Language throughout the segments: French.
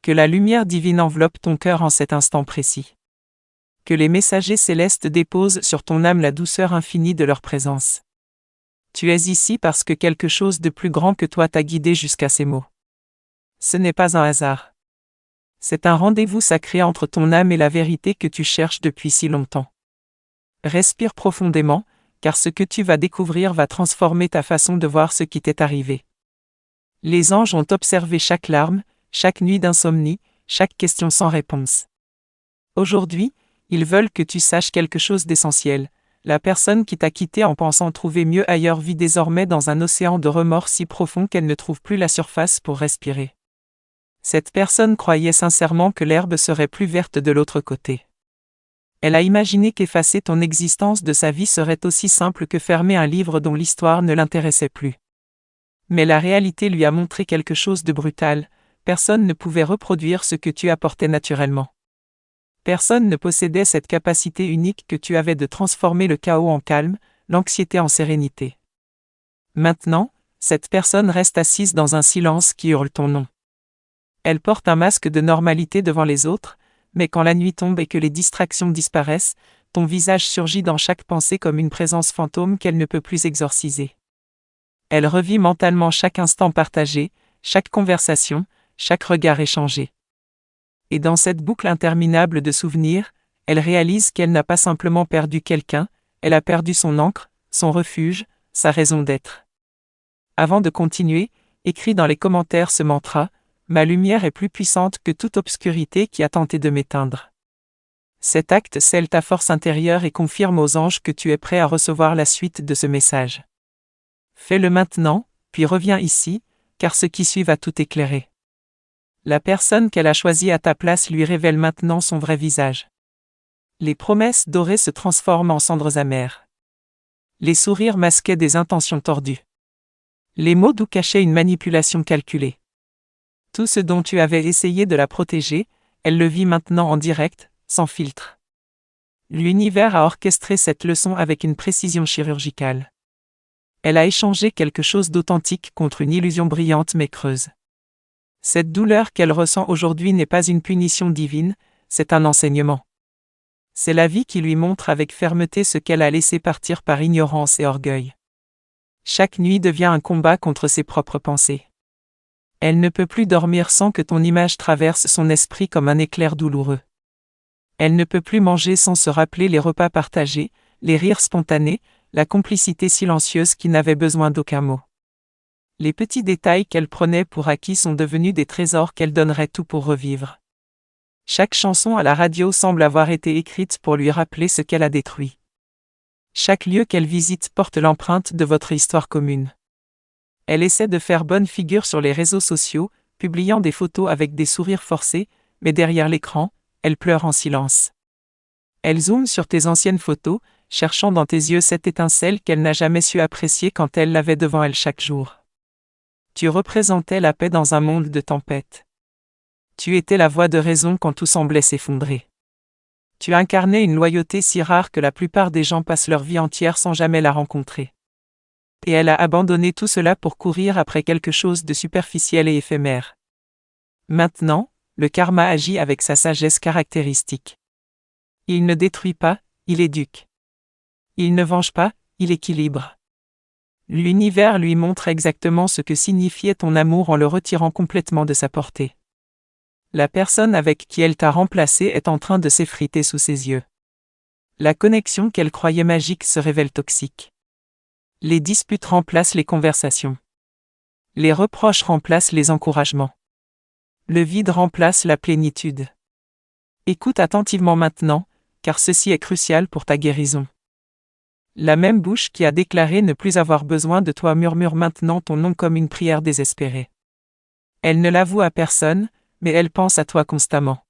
Que la lumière divine enveloppe ton cœur en cet instant précis. Que les messagers célestes déposent sur ton âme la douceur infinie de leur présence. Tu es ici parce que quelque chose de plus grand que toi t'a guidé jusqu'à ces mots. Ce n'est pas un hasard. C'est un rendez-vous sacré entre ton âme et la vérité que tu cherches depuis si longtemps. Respire profondément, car ce que tu vas découvrir va transformer ta façon de voir ce qui t'est arrivé. Les anges ont observé chaque larme, chaque nuit d'insomnie, chaque question sans réponse. Aujourd'hui, ils veulent que tu saches quelque chose d'essentiel. La personne qui t'a quitté en pensant trouver mieux ailleurs vit désormais dans un océan de remords si profond qu'elle ne trouve plus la surface pour respirer. Cette personne croyait sincèrement que l'herbe serait plus verte de l'autre côté. Elle a imaginé qu'effacer ton existence de sa vie serait aussi simple que fermer un livre dont l'histoire ne l'intéressait plus. Mais la réalité lui a montré quelque chose de brutal, personne ne pouvait reproduire ce que tu apportais naturellement. Personne ne possédait cette capacité unique que tu avais de transformer le chaos en calme, l'anxiété en sérénité. Maintenant, cette personne reste assise dans un silence qui hurle ton nom. Elle porte un masque de normalité devant les autres, mais quand la nuit tombe et que les distractions disparaissent, ton visage surgit dans chaque pensée comme une présence fantôme qu'elle ne peut plus exorciser. Elle revit mentalement chaque instant partagé, chaque conversation, chaque regard échangé. Et dans cette boucle interminable de souvenirs, elle réalise qu'elle n'a pas simplement perdu quelqu'un, elle a perdu son ancre, son refuge, sa raison d'être. Avant de continuer, écris dans les commentaires ce mantra: ma lumière est plus puissante que toute obscurité qui a tenté de m'éteindre. Cet acte scelle ta force intérieure et confirme aux anges que tu es prêt à recevoir la suite de ce message. Fais-le maintenant, puis reviens ici, car ce qui suit va tout éclairer. La personne qu'elle a choisie à ta place lui révèle maintenant son vrai visage. Les promesses dorées se transforment en cendres amères. Les sourires masquaient des intentions tordues. Les mots doux cachaient une manipulation calculée. Tout ce dont tu avais essayé de la protéger, elle le vit maintenant en direct, sans filtre. L'univers a orchestré cette leçon avec une précision chirurgicale. Elle a échangé quelque chose d'authentique contre une illusion brillante mais creuse. Cette douleur qu'elle ressent aujourd'hui n'est pas une punition divine, c'est un enseignement. C'est la vie qui lui montre avec fermeté ce qu'elle a laissé partir par ignorance et orgueil. Chaque nuit devient un combat contre ses propres pensées. Elle ne peut plus dormir sans que ton image traverse son esprit comme un éclair douloureux. Elle ne peut plus manger sans se rappeler les repas partagés, les rires spontanés, la complicité silencieuse qui n'avait besoin d'aucun mot. Les petits détails qu'elle prenait pour acquis sont devenus des trésors qu'elle donnerait tout pour revivre. Chaque chanson à la radio semble avoir été écrite pour lui rappeler ce qu'elle a détruit. Chaque lieu qu'elle visite porte l'empreinte de votre histoire commune. Elle essaie de faire bonne figure sur les réseaux sociaux, publiant des photos avec des sourires forcés, mais derrière l'écran, elle pleure en silence. Elle zoome sur tes anciennes photos, cherchant dans tes yeux cette étincelle qu'elle n'a jamais su apprécier quand elle l'avait devant elle chaque jour. Tu représentais la paix dans un monde de tempête. Tu étais la voix de raison quand tout semblait s'effondrer. Tu incarnais une loyauté si rare que la plupart des gens passent leur vie entière sans jamais la rencontrer. Et elle a abandonné tout cela pour courir après quelque chose de superficiel et éphémère. Maintenant, le karma agit avec sa sagesse caractéristique. Il ne détruit pas, il éduque. Il ne venge pas, il équilibre. L'univers lui montre exactement ce que signifiait ton amour en le retirant complètement de sa portée. La personne avec qui elle t'a remplacé est en train de s'effriter sous ses yeux. La connexion qu'elle croyait magique se révèle toxique. Les disputes remplacent les conversations. Les reproches remplacent les encouragements. Le vide remplace la plénitude. Écoute attentivement maintenant, car ceci est crucial pour ta guérison. La même bouche qui a déclaré ne plus avoir besoin de toi murmure maintenant ton nom comme une prière désespérée. Elle ne l'avoue à personne, mais elle pense à toi constamment.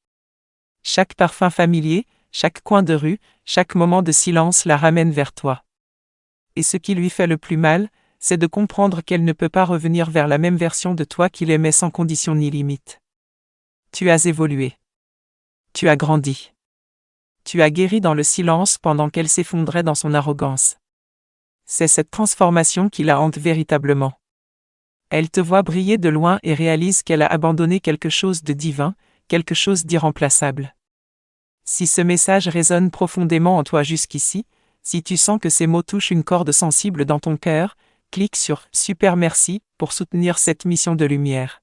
Chaque parfum familier, chaque coin de rue, chaque moment de silence la ramène vers toi. Et ce qui lui fait le plus mal, c'est de comprendre qu'elle ne peut pas revenir vers la même version de toi qu'il aimait sans condition ni limite. Tu as évolué. Tu as grandi. Tu as guéri dans le silence pendant qu'elle s'effondrait dans son arrogance. C'est cette transformation qui la hante véritablement. Elle te voit briller de loin et réalise qu'elle a abandonné quelque chose de divin, quelque chose d'irremplaçable. Si ce message résonne profondément en toi jusqu'ici, si tu sens que ces mots touchent une corde sensible dans ton cœur, clique sur « Super merci » pour soutenir cette mission de lumière.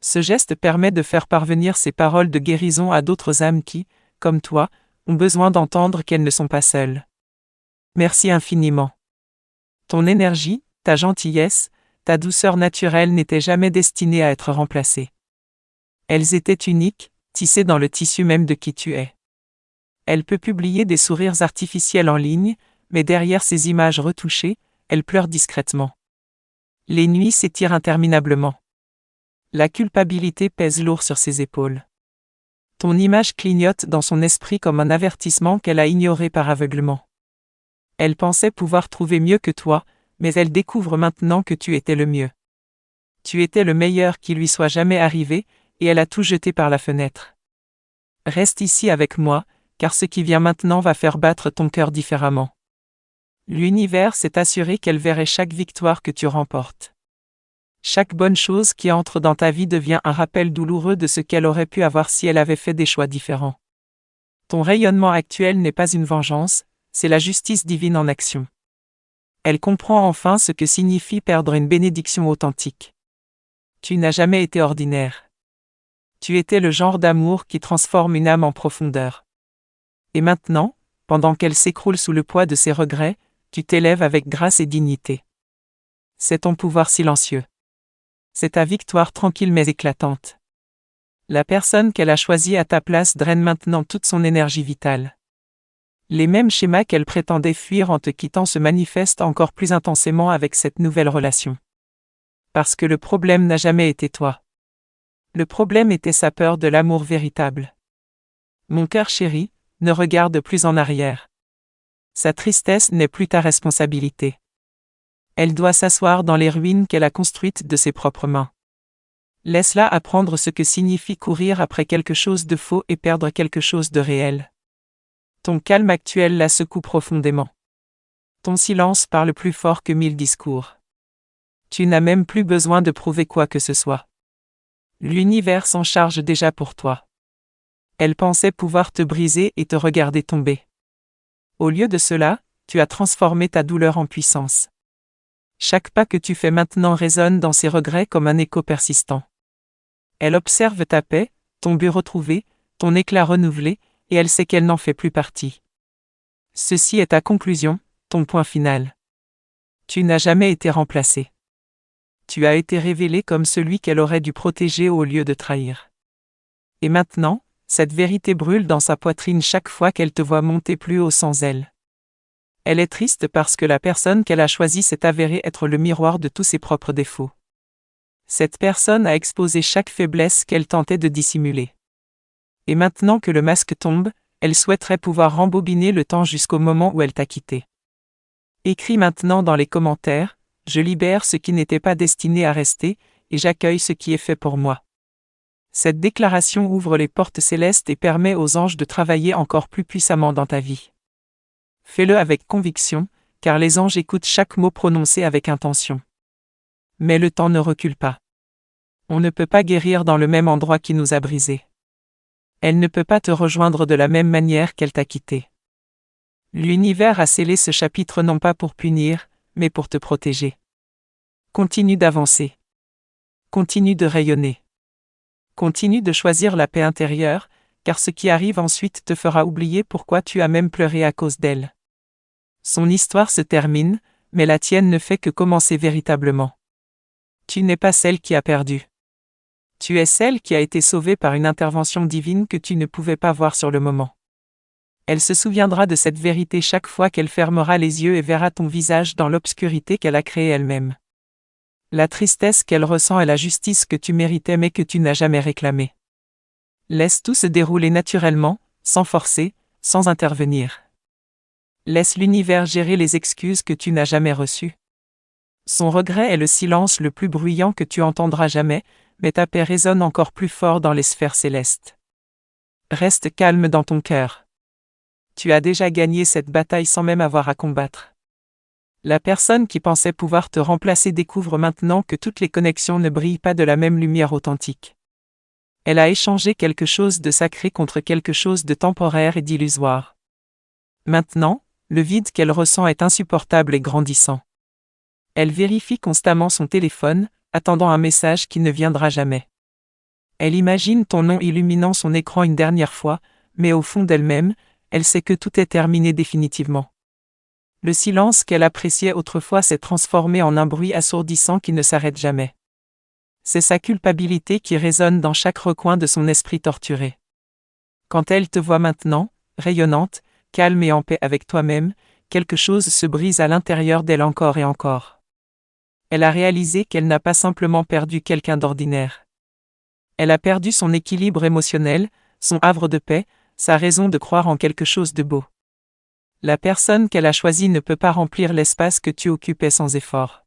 Ce geste permet de faire parvenir ces paroles de guérison à d'autres âmes qui, comme toi, ont besoin d'entendre qu'elles ne sont pas seules. Merci infiniment. Ton énergie, ta gentillesse, ta douceur naturelle n'étaient jamais destinées à être remplacées. Elles étaient uniques, tissées dans le tissu même de qui tu es. Elle peut publier des sourires artificiels en ligne, mais derrière ces images retouchées, elle pleure discrètement. Les nuits s'étirent interminablement. La culpabilité pèse lourd sur ses épaules. Ton image clignote dans son esprit comme un avertissement qu'elle a ignoré par aveuglement. Elle pensait pouvoir trouver mieux que toi, mais elle découvre maintenant que tu étais le mieux. Tu étais le meilleur qui lui soit jamais arrivé, et elle a tout jeté par la fenêtre. Reste ici avec moi, car ce qui vient maintenant va faire battre ton cœur différemment. L'univers s'est assuré qu'elle verrait chaque victoire que tu remportes. Chaque bonne chose qui entre dans ta vie devient un rappel douloureux de ce qu'elle aurait pu avoir si elle avait fait des choix différents. Ton rayonnement actuel n'est pas une vengeance, c'est la justice divine en action. Elle comprend enfin ce que signifie perdre une bénédiction authentique. Tu n'as jamais été ordinaire. Tu étais le genre d'amour qui transforme une âme en profondeur. Et maintenant, pendant qu'elle s'écroule sous le poids de ses regrets, tu t'élèves avec grâce et dignité. C'est ton pouvoir silencieux. C'est ta victoire tranquille mais éclatante. La personne qu'elle a choisie à ta place draine maintenant toute son énergie vitale. Les mêmes schémas qu'elle prétendait fuir en te quittant se manifestent encore plus intensément avec cette nouvelle relation. Parce que le problème n'a jamais été toi. Le problème était sa peur de l'amour véritable. Mon cœur chéri, ne regarde plus en arrière. Sa tristesse n'est plus ta responsabilité. Elle doit s'asseoir dans les ruines qu'elle a construites de ses propres mains. Laisse-la apprendre ce que signifie courir après quelque chose de faux et perdre quelque chose de réel. Ton calme actuel la secoue profondément. Ton silence parle plus fort que 1000 discours. Tu n'as même plus besoin de prouver quoi que ce soit. L'univers s'en charge déjà pour toi. Elle pensait pouvoir te briser et te regarder tomber. Au lieu de cela, tu as transformé ta douleur en puissance. Chaque pas que tu fais maintenant résonne dans ses regrets comme un écho persistant. Elle observe ta paix, ton but retrouvé, ton éclat renouvelé, et elle sait qu'elle n'en fait plus partie. Ceci est ta conclusion, ton point final. Tu n'as jamais été remplacé. Tu as été révélé comme celui qu'elle aurait dû protéger au lieu de trahir. Et maintenant, cette vérité brûle dans sa poitrine chaque fois qu'elle te voit monter plus haut sans elle. Elle est triste parce que la personne qu'elle a choisie s'est avérée être le miroir de tous ses propres défauts. Cette personne a exposé chaque faiblesse qu'elle tentait de dissimuler. Et maintenant que le masque tombe, elle souhaiterait pouvoir rembobiner le temps jusqu'au moment où elle t'a quitté. Écris maintenant dans les commentaires, « Je libère ce qui n'était pas destiné à rester, et j'accueille ce qui est fait pour moi. » Cette déclaration ouvre les portes célestes et permet aux anges de travailler encore plus puissamment dans ta vie. Fais-le avec conviction, car les anges écoutent chaque mot prononcé avec intention. Mais le temps ne recule pas. On ne peut pas guérir dans le même endroit qui nous a brisés. Elle ne peut pas te rejoindre de la même manière qu'elle t'a quitté. L'univers a scellé ce chapitre non pas pour punir, mais pour te protéger. Continue d'avancer. Continue de rayonner. Continue de choisir la paix intérieure, car ce qui arrive ensuite te fera oublier pourquoi tu as même pleuré à cause d'elle. Son histoire se termine, mais la tienne ne fait que commencer véritablement. Tu n'es pas celle qui a perdu. Tu es celle qui a été sauvée par une intervention divine que tu ne pouvais pas voir sur le moment. Elle se souviendra de cette vérité chaque fois qu'elle fermera les yeux et verra ton visage dans l'obscurité qu'elle a créée elle-même. La tristesse qu'elle ressent est la justice que tu méritais mais que tu n'as jamais réclamée. Laisse tout se dérouler naturellement, sans forcer, sans intervenir. Laisse l'univers gérer les excuses que tu n'as jamais reçues. Son regret est le silence le plus bruyant que tu entendras jamais, mais ta paix résonne encore plus fort dans les sphères célestes. Reste calme dans ton cœur. Tu as déjà gagné cette bataille sans même avoir à combattre. La personne qui pensait pouvoir te remplacer découvre maintenant que toutes les connexions ne brillent pas de la même lumière authentique. Elle a échangé quelque chose de sacré contre quelque chose de temporaire et d'illusoire. Maintenant, le vide qu'elle ressent est insupportable et grandissant. Elle vérifie constamment son téléphone, attendant un message qui ne viendra jamais. Elle imagine ton nom illuminant son écran une dernière fois, mais au fond d'elle-même, elle sait que tout est terminé définitivement. Le silence qu'elle appréciait autrefois s'est transformé en un bruit assourdissant qui ne s'arrête jamais. C'est sa culpabilité qui résonne dans chaque recoin de son esprit torturé. Quand elle te voit maintenant, rayonnante, calme et en paix avec toi-même, quelque chose se brise à l'intérieur d'elle encore et encore. Elle a réalisé qu'elle n'a pas simplement perdu quelqu'un d'ordinaire. Elle a perdu son équilibre émotionnel, son havre de paix, sa raison de croire en quelque chose de beau. La personne qu'elle a choisie ne peut pas remplir l'espace que tu occupais sans effort.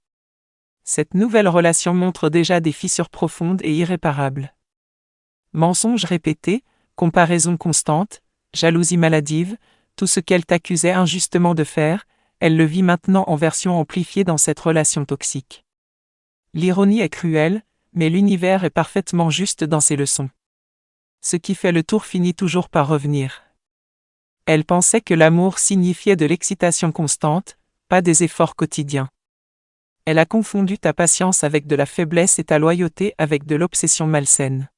Cette nouvelle relation montre déjà des fissures profondes et irréparables. Mensonges répétés, comparaison constante, jalousie maladive, tout ce qu'elle t'accusait injustement de faire, elle le vit maintenant en version amplifiée dans cette relation toxique. L'ironie est cruelle, mais l'univers est parfaitement juste dans ses leçons. Ce qui fait le tour finit toujours par revenir. Elle pensait que l'amour signifiait de l'excitation constante, pas des efforts quotidiens. Elle a confondu ta patience avec de la faiblesse et ta loyauté avec de l'obsession malsaine.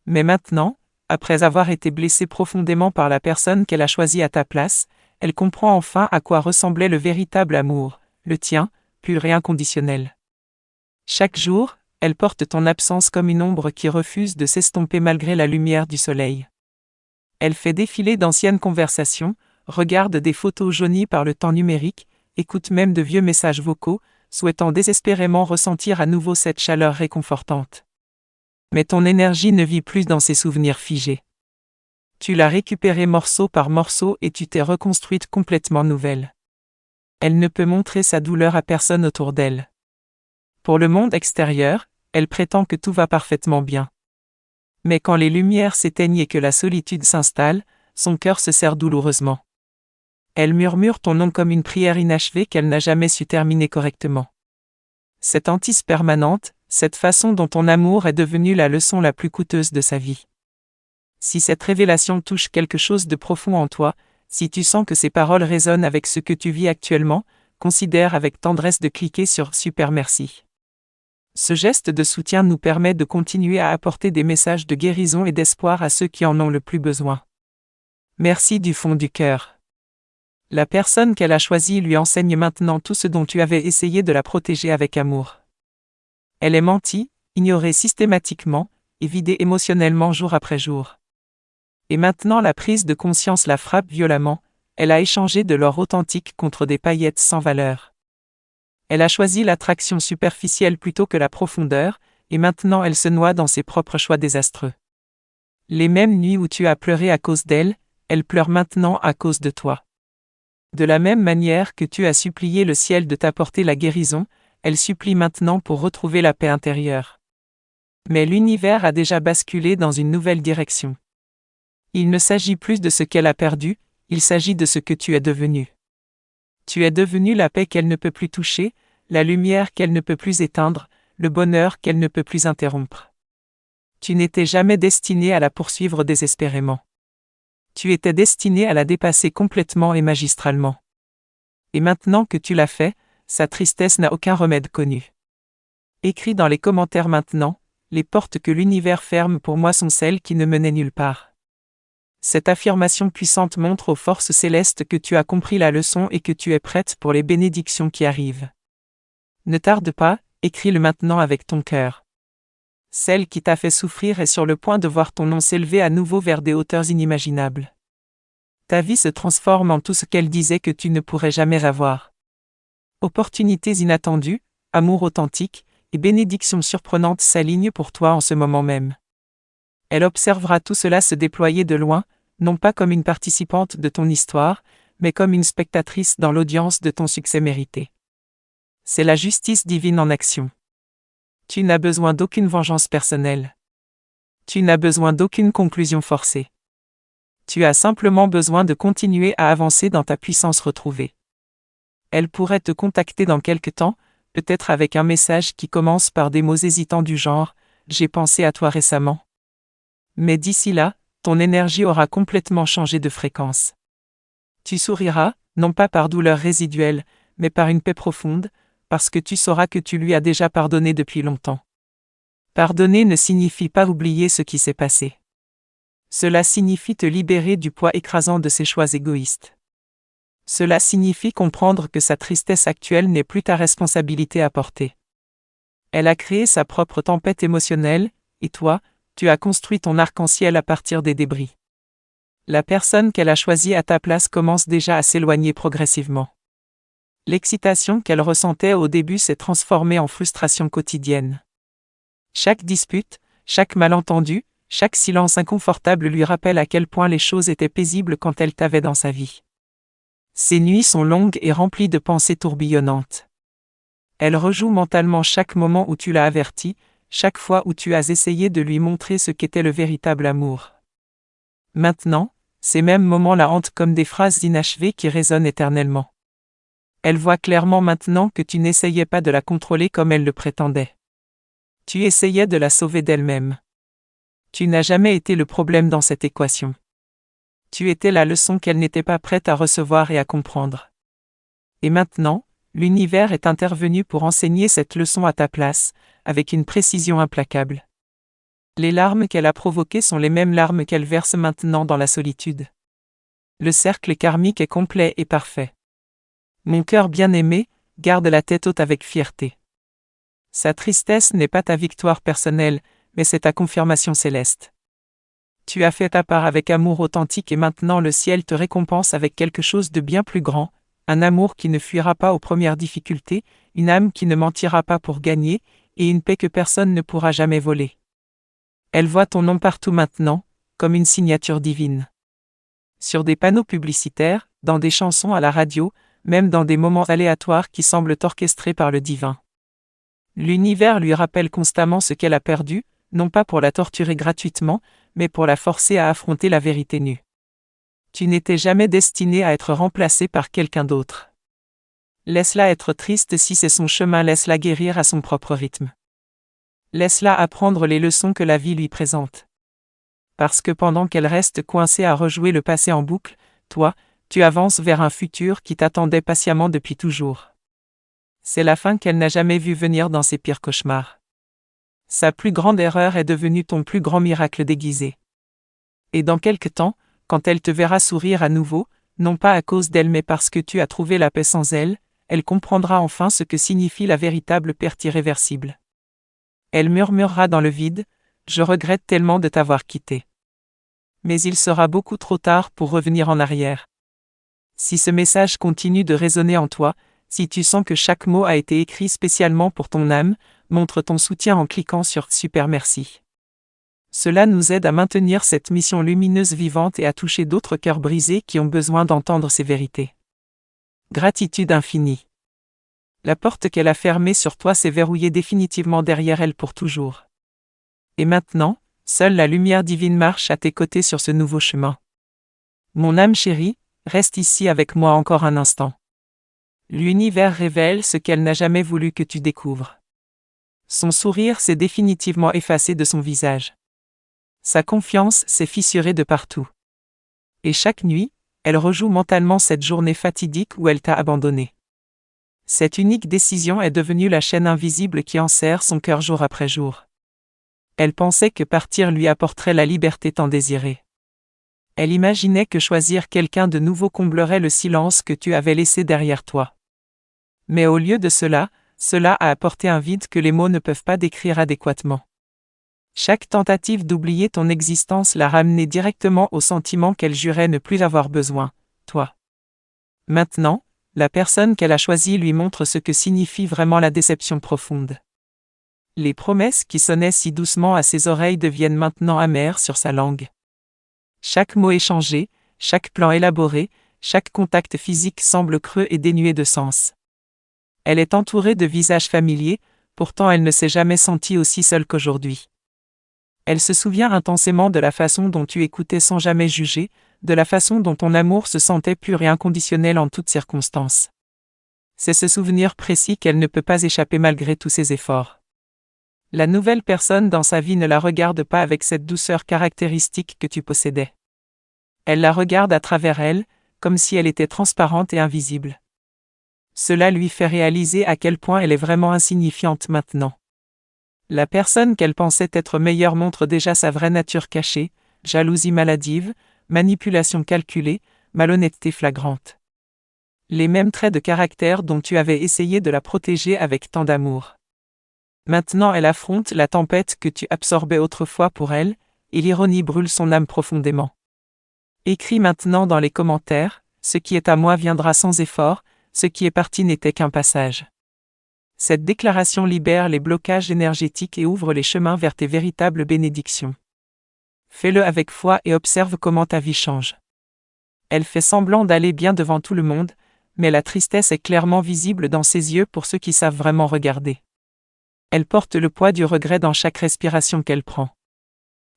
Mais maintenant, après avoir été blessée profondément par la personne qu'elle a choisie à ta place, elle comprend enfin à quoi ressemblait le véritable amour, le tien, pur et inconditionnel. Chaque jour, elle porte ton absence comme une ombre qui refuse de s'estomper malgré la lumière du soleil. Elle fait défiler d'anciennes conversations, regarde des photos jaunies par le temps numérique, écoute même de vieux messages vocaux, souhaitant désespérément ressentir à nouveau cette chaleur réconfortante. Mais ton énergie ne vit plus dans ces souvenirs figés. Tu l'as récupérée morceau par morceau et tu t'es reconstruite complètement nouvelle. Elle ne peut montrer sa douleur à personne autour d'elle. Pour le monde extérieur, elle prétend que tout va parfaitement bien. Mais quand les lumières s'éteignent et que la solitude s'installe, son cœur se serre douloureusement. Elle murmure ton nom comme une prière inachevée qu'elle n'a jamais su terminer correctement. Cette hantise permanente, cette façon dont ton amour est devenu la leçon la plus coûteuse de sa vie. Si cette révélation touche quelque chose de profond en toi, si tu sens que ces paroles résonnent avec ce que tu vis actuellement, considère avec tendresse de cliquer sur « Super merci ». Ce geste de soutien nous permet de continuer à apporter des messages de guérison et d'espoir à ceux qui en ont le plus besoin. Merci du fond du cœur. La personne qu'elle a choisie lui enseigne maintenant tout ce dont tu avais essayé de la protéger avec amour. Elle est mentie, ignorée systématiquement, et vidée émotionnellement jour après jour. Et maintenant la prise de conscience la frappe violemment, elle a échangé de l'or authentique contre des paillettes sans valeur. Elle a choisi l'attraction superficielle plutôt que la profondeur, et maintenant elle se noie dans ses propres choix désastreux. Les mêmes nuits où tu as pleuré à cause d'elle, elle pleure maintenant à cause de toi. De la même manière que tu as supplié le ciel de t'apporter la guérison, elle supplie maintenant pour retrouver la paix intérieure. Mais l'univers a déjà basculé dans une nouvelle direction. Il ne s'agit plus de ce qu'elle a perdu, il s'agit de ce que tu es devenu. Tu es devenu la paix qu'elle ne peut plus toucher, la lumière qu'elle ne peut plus éteindre, le bonheur qu'elle ne peut plus interrompre. Tu n'étais jamais destiné à la poursuivre désespérément. Tu étais destiné à la dépasser complètement et magistralement. Et maintenant que tu l'as fait, sa tristesse n'a aucun remède connu. Écris dans les commentaires maintenant, les portes que l'univers ferme pour moi sont celles qui ne menaient nulle part. Cette affirmation puissante montre aux forces célestes que tu as compris la leçon et que tu es prête pour les bénédictions qui arrivent. Ne tarde pas, écris-le maintenant avec ton cœur. Celle qui t'a fait souffrir est sur le point de voir ton nom s'élever à nouveau vers des hauteurs inimaginables. Ta vie se transforme en tout ce qu'elle disait que tu ne pourrais jamais avoir. Opportunités inattendues, amour authentique, et bénédictions surprenantes s'alignent pour toi en ce moment même. Elle observera tout cela se déployer de loin, non pas comme une participante de ton histoire, mais comme une spectatrice dans l'audience de ton succès mérité. C'est la justice divine en action. Tu n'as besoin d'aucune vengeance personnelle. Tu n'as besoin d'aucune conclusion forcée. Tu as simplement besoin de continuer à avancer dans ta puissance retrouvée. Elle pourrait te contacter dans quelque temps, peut-être avec un message qui commence par des mots hésitants du genre « J'ai pensé à toi récemment ». Mais d'ici là, ton énergie aura complètement changé de fréquence. Tu souriras, non pas par douleur résiduelle, mais par une paix profonde, parce que tu sauras que tu lui as déjà pardonné depuis longtemps. Pardonner ne signifie pas oublier ce qui s'est passé. Cela signifie te libérer du poids écrasant de ses choix égoïstes. Cela signifie comprendre que sa tristesse actuelle n'est plus ta responsabilité à porter. Elle a créé sa propre tempête émotionnelle, et toi, tu as construit ton arc-en-ciel à partir des débris. La personne qu'elle a choisie à ta place commence déjà à s'éloigner progressivement. L'excitation qu'elle ressentait au début s'est transformée en frustration quotidienne. Chaque dispute, chaque malentendu, chaque silence inconfortable lui rappelle à quel point les choses étaient paisibles quand elle t'avait dans sa vie. Ses nuits sont longues et remplies de pensées tourbillonnantes. Elle rejoue mentalement chaque moment où tu l'as averti, chaque fois où tu as essayé de lui montrer ce qu'était le véritable amour. Maintenant, ces mêmes moments la hantent comme des phrases inachevées qui résonnent éternellement. Elle voit clairement maintenant que tu n'essayais pas de la contrôler comme elle le prétendait. Tu essayais de la sauver d'elle-même. Tu n'as jamais été le problème dans cette équation. Tu étais la leçon qu'elle n'était pas prête à recevoir et à comprendre. Et maintenant, l'univers est intervenu pour enseigner cette leçon à ta place, avec une précision implacable. Les larmes qu'elle a provoquées sont les mêmes larmes qu'elle verse maintenant dans la solitude. Le cercle karmique est complet et parfait. Mon cœur bien-aimé, garde la tête haute avec fierté. Sa tristesse n'est pas ta victoire personnelle, mais c'est ta confirmation céleste. Tu as fait ta part avec amour authentique et maintenant le ciel te récompense avec quelque chose de bien plus grand, un amour qui ne fuira pas aux premières difficultés, une âme qui ne mentira pas pour gagner, et une paix que personne ne pourra jamais voler. Elle voit ton nom partout maintenant, comme une signature divine. Sur des panneaux publicitaires, dans des chansons à la radio, même dans des moments aléatoires qui semblent orchestrés par le divin. L'univers lui rappelle constamment ce qu'elle a perdu, non pas pour la torturer gratuitement, mais pour la forcer à affronter la vérité nue. Tu n'étais jamais destiné à être remplacé par quelqu'un d'autre. Laisse-la être triste si c'est son chemin, laisse-la guérir à son propre rythme. Laisse-la apprendre les leçons que la vie lui présente. Parce que pendant qu'elle reste coincée à rejouer le passé en boucle, toi, tu avances vers un futur qui t'attendait patiemment depuis toujours. C'est la fin qu'elle n'a jamais vue venir dans ses pires cauchemars. Sa plus grande erreur est devenue ton plus grand miracle déguisé. Et dans quelque temps, quand elle te verra sourire à nouveau, non pas à cause d'elle mais parce que tu as trouvé la paix sans elle, elle comprendra enfin ce que signifie la véritable perte irréversible. Elle murmurera dans le vide, « Je regrette tellement de t'avoir quitté. » Mais il sera beaucoup trop tard pour revenir en arrière. Si ce message continue de résonner en toi, si tu sens que chaque mot a été écrit spécialement pour ton âme, montre ton soutien en cliquant sur « Super merci ». Cela nous aide à maintenir cette mission lumineuse vivante et à toucher d'autres cœurs brisés qui ont besoin d'entendre ces vérités. Gratitude infinie. La porte qu'elle a fermée sur toi s'est verrouillée définitivement derrière elle pour toujours. Et maintenant, seule la lumière divine marche à tes côtés sur ce nouveau chemin. Mon âme chérie, reste ici avec moi encore un instant. L'univers révèle ce qu'elle n'a jamais voulu que tu découvres. Son sourire s'est définitivement effacé de son visage. Sa confiance s'est fissurée de partout. Et chaque nuit, elle rejoue mentalement cette journée fatidique où elle t'a abandonné. Cette unique décision est devenue la chaîne invisible qui enserre son cœur jour après jour. Elle pensait que partir lui apporterait la liberté tant désirée. Elle imaginait que choisir quelqu'un de nouveau comblerait le silence que tu avais laissé derrière toi. Mais au lieu de cela, cela a apporté un vide que les mots ne peuvent pas décrire adéquatement. Chaque tentative d'oublier ton existence l'a ramenée directement au sentiment qu'elle jurait ne plus avoir besoin, toi. Maintenant, la personne qu'elle a choisie lui montre ce que signifie vraiment la déception profonde. Les promesses qui sonnaient si doucement à ses oreilles deviennent maintenant amères sur sa langue. Chaque mot échangé, chaque plan élaboré, chaque contact physique semble creux et dénué de sens. Elle est entourée de visages familiers, pourtant elle ne s'est jamais sentie aussi seule qu'aujourd'hui. Elle se souvient intensément de la façon dont tu écoutais sans jamais juger, de la façon dont ton amour se sentait pur et inconditionnel en toutes circonstances. C'est ce souvenir précis qu'elle ne peut pas échapper malgré tous ses efforts. La nouvelle personne dans sa vie ne la regarde pas avec cette douceur caractéristique que tu possédais. Elle la regarde à travers elle, comme si elle était transparente et invisible. Cela lui fait réaliser à quel point elle est vraiment insignifiante maintenant. La personne qu'elle pensait être meilleure montre déjà sa vraie nature cachée, jalousie maladive, manipulation calculée, malhonnêteté flagrante. Les mêmes traits de caractère dont tu avais essayé de la protéger avec tant d'amour. Maintenant elle affronte la tempête que tu absorbais autrefois pour elle, et l'ironie brûle son âme profondément. Écris maintenant dans les commentaires, ce qui est à moi viendra sans effort, ce qui est parti n'était qu'un passage. Cette déclaration libère les blocages énergétiques et ouvre les chemins vers tes véritables bénédictions. Fais-le avec foi et observe comment ta vie change. Elle fait semblant d'aller bien devant tout le monde, mais la tristesse est clairement visible dans ses yeux pour ceux qui savent vraiment regarder. Elle porte le poids du regret dans chaque respiration qu'elle prend.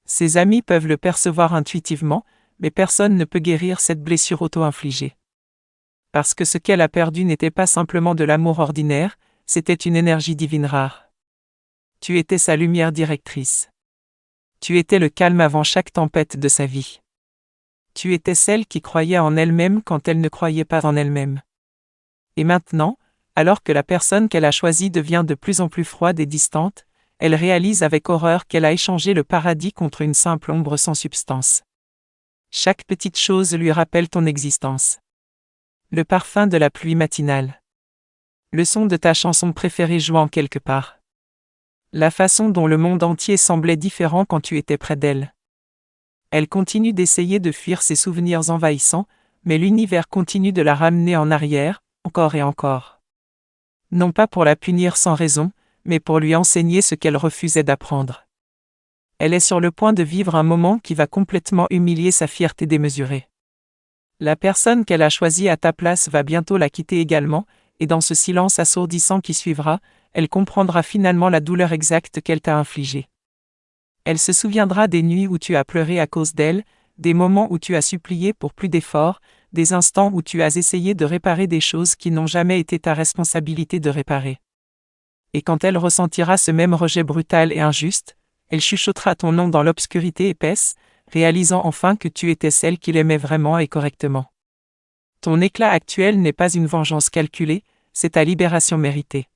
Ses amis peuvent le percevoir intuitivement, mais personne ne peut guérir cette blessure auto-infligée. Parce que ce qu'elle a perdu n'était pas simplement de l'amour ordinaire, c'était une énergie divine rare. Tu étais sa lumière directrice. Tu étais le calme avant chaque tempête de sa vie. Tu étais celle qui croyait en elle-même quand elle ne croyait pas en elle-même. Et maintenant, alors que la personne qu'elle a choisie devient de plus en plus froide et distante, elle réalise avec horreur qu'elle a échangé le paradis contre une simple ombre sans substance. Chaque petite chose lui rappelle ton existence. Le parfum de la pluie matinale. Le son de ta chanson préférée jouant quelque part. La façon dont le monde entier semblait différent quand tu étais près d'elle. Elle continue d'essayer de fuir ses souvenirs envahissants, mais l'univers continue de la ramener en arrière, encore et encore. Non pas pour la punir sans raison, mais pour lui enseigner ce qu'elle refusait d'apprendre. Elle est sur le point de vivre un moment qui va complètement humilier sa fierté démesurée. La personne qu'elle a choisie à ta place va bientôt la quitter également, et dans ce silence assourdissant qui suivra, elle comprendra finalement la douleur exacte qu'elle t'a infligée. Elle se souviendra des nuits où tu as pleuré à cause d'elle, des moments où tu as supplié pour plus d'efforts, des instants où tu as essayé de réparer des choses qui n'ont jamais été ta responsabilité de réparer. Et quand elle ressentira ce même rejet brutal et injuste, elle chuchotera ton nom dans l'obscurité épaisse, réalisant enfin que tu étais celle qu'il aimait vraiment et correctement. Ton éclat actuel n'est pas une vengeance calculée, c'est ta libération méritée.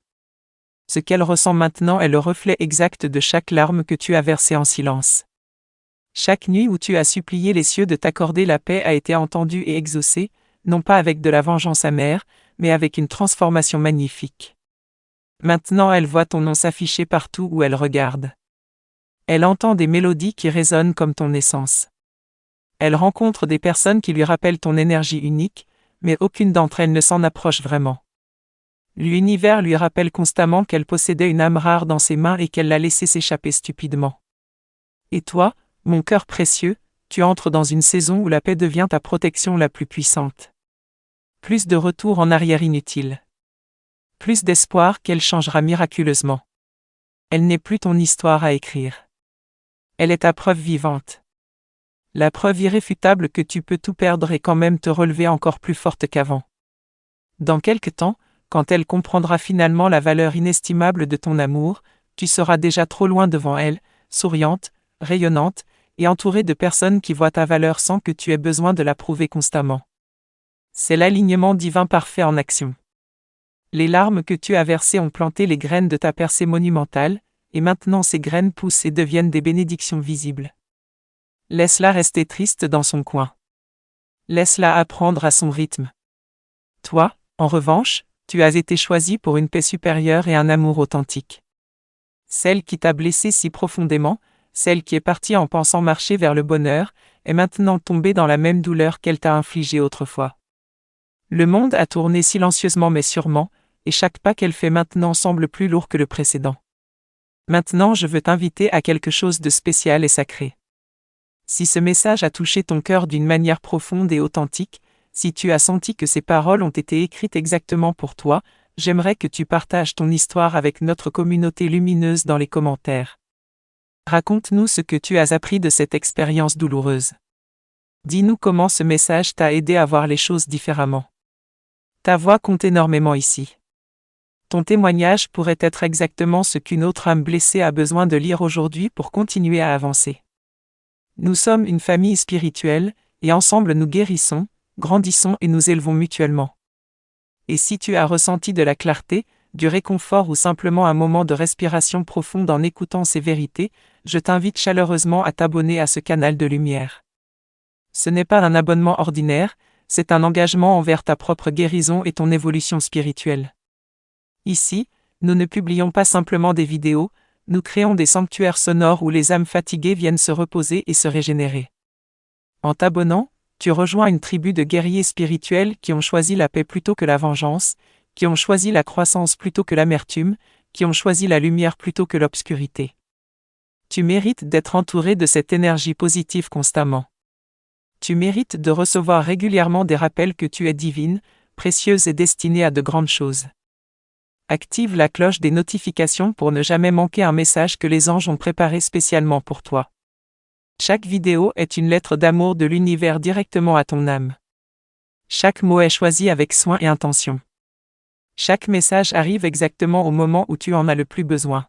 Ce qu'elle ressent maintenant est le reflet exact de chaque larme que tu as versée en silence. Chaque nuit où tu as supplié les cieux de t'accorder la paix a été entendue et exaucée, non pas avec de la vengeance amère, mais avec une transformation magnifique. Maintenant elle voit ton nom s'afficher partout où elle regarde. Elle entend des mélodies qui résonnent comme ton essence. Elle rencontre des personnes qui lui rappellent ton énergie unique, mais aucune d'entre elles ne s'en approche vraiment. L'univers lui rappelle constamment qu'elle possédait une âme rare dans ses mains et qu'elle l'a laissée s'échapper stupidement. Et toi, mon cœur précieux, tu entres dans une saison où la paix devient ta protection la plus puissante. Plus de retours en arrière inutiles. Plus d'espoir qu'elle changera miraculeusement. Elle n'est plus ton histoire à écrire. Elle est ta preuve vivante. La preuve irréfutable que tu peux tout perdre et quand même te relever encore plus forte qu'avant. Dans quelque temps, quand elle comprendra finalement la valeur inestimable de ton amour, tu seras déjà trop loin devant elle, souriante, rayonnante, et entourée de personnes qui voient ta valeur sans que tu aies besoin de la prouver constamment. C'est l'alignement divin parfait en action. Les larmes que tu as versées ont planté les graines de ta percée monumentale, et maintenant ces graines poussent et deviennent des bénédictions visibles. Laisse-la rester triste dans son coin. Laisse-la apprendre à son rythme. Toi, en revanche, tu as été choisi pour une paix supérieure et un amour authentique. Celle qui t'a blessé si profondément, celle qui est partie en pensant marcher vers le bonheur, est maintenant tombée dans la même douleur qu'elle t'a infligée autrefois. Le monde a tourné silencieusement mais sûrement, et chaque pas qu'elle fait maintenant semble plus lourd que le précédent. Maintenant je veux t'inviter à quelque chose de spécial et sacré. Si ce message a touché ton cœur d'une manière profonde et authentique, si tu as senti que ces paroles ont été écrites exactement pour toi, j'aimerais que tu partages ton histoire avec notre communauté lumineuse dans les commentaires. Raconte-nous ce que tu as appris de cette expérience douloureuse. Dis-nous comment ce message t'a aidé à voir les choses différemment. Ta voix compte énormément ici. Ton témoignage pourrait être exactement ce qu'une autre âme blessée a besoin de lire aujourd'hui pour continuer à avancer. Nous sommes une famille spirituelle, et ensemble nous guérissons, grandissons et nous élevons mutuellement. Et si tu as ressenti de la clarté, du réconfort ou simplement un moment de respiration profonde en écoutant ces vérités, je t'invite chaleureusement à t'abonner à ce canal de lumière. Ce n'est pas un abonnement ordinaire, c'est un engagement envers ta propre guérison et ton évolution spirituelle. Ici, nous ne publions pas simplement des vidéos, nous créons des sanctuaires sonores où les âmes fatiguées viennent se reposer et se régénérer. En t'abonnant, tu rejoins une tribu de guerriers spirituels qui ont choisi la paix plutôt que la vengeance, qui ont choisi la croissance plutôt que l'amertume, qui ont choisi la lumière plutôt que l'obscurité. Tu mérites d'être entouré de cette énergie positive constamment. Tu mérites de recevoir régulièrement des rappels que tu es divine, précieuse et destinée à de grandes choses. Active la cloche des notifications pour ne jamais manquer un message que les anges ont préparé spécialement pour toi. Chaque vidéo est une lettre d'amour de l'univers directement à ton âme. Chaque mot est choisi avec soin et intention. Chaque message arrive exactement au moment où tu en as le plus besoin.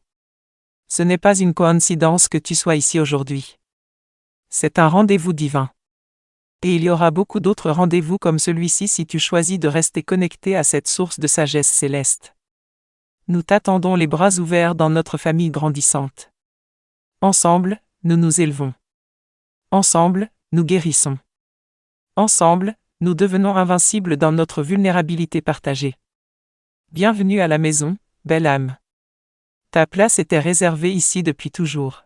Ce n'est pas une coïncidence que tu sois ici aujourd'hui. C'est un rendez-vous divin. Et il y aura beaucoup d'autres rendez-vous comme celui-ci si tu choisis de rester connecté à cette source de sagesse céleste. Nous t'attendons les bras ouverts dans notre famille grandissante. Ensemble, nous nous élevons. Ensemble, nous guérissons. Ensemble, nous devenons invincibles dans notre vulnérabilité partagée. Bienvenue à la maison, belle âme. Ta place était réservée ici depuis toujours.